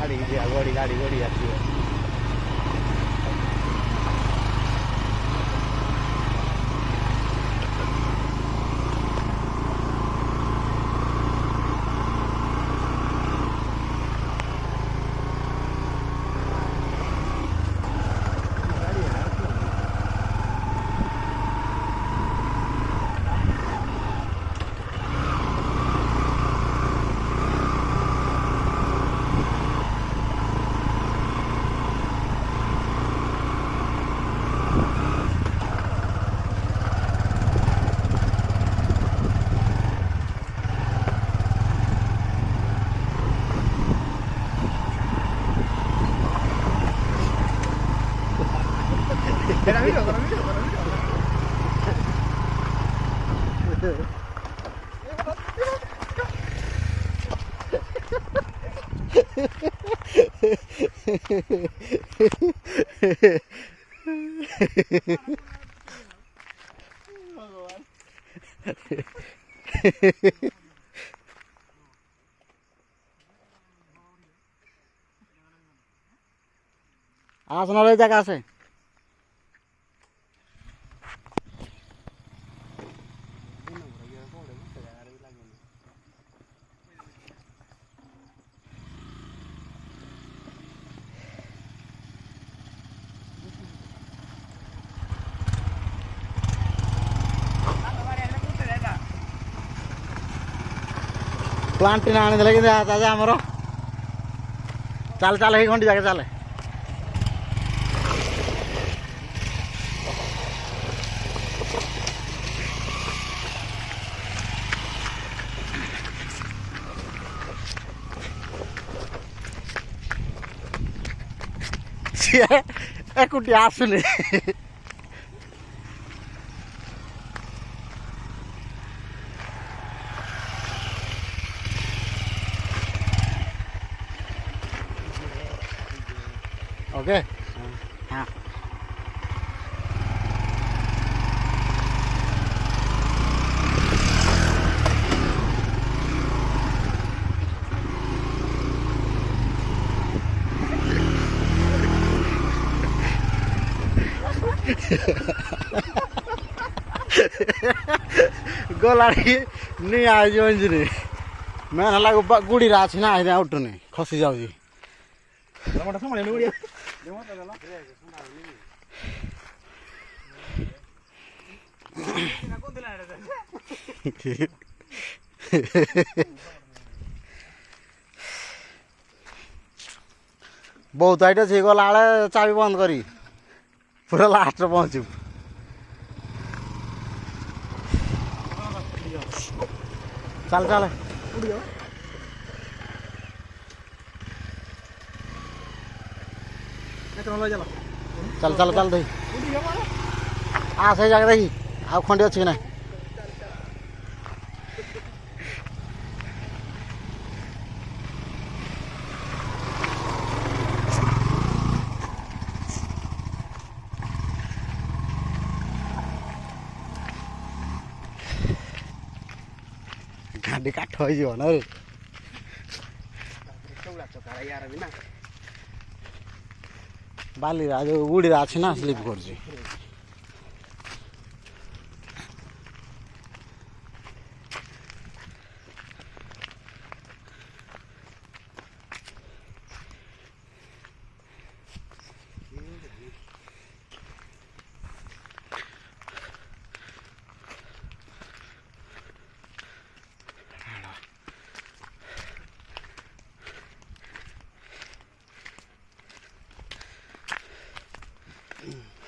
गाड़ी गाड़ी गाड़ी आती है আসনার ওই জায়গা আছে ପ୍ଲାଣ୍ଟ ନା ଆଣିଦେଲେ କିନ୍ତୁ ଦାଦା ଆମର ଚାଲ ଚାଲ ହେଇ ଖଣ୍ଡି ଜାଗା ଚାଲେ ସିଏ ଏକୁଟିଆ ଆସୁନି ओके हाँ गलाड़ी नहीं आज अंजनी मैं हला गुड़ी राछ ना आए उठुनी खसी जाऊँ बहुत आइट से गला चाबी बंद करी पूरा लास्ट पहुंचू चल चल चल चल चल दही आ से जगह दही आ खंडी अच्छी ना गाड़ी काठ हो ना बाली जो गुड़ी अच्छी ना स्लीप कर Mm.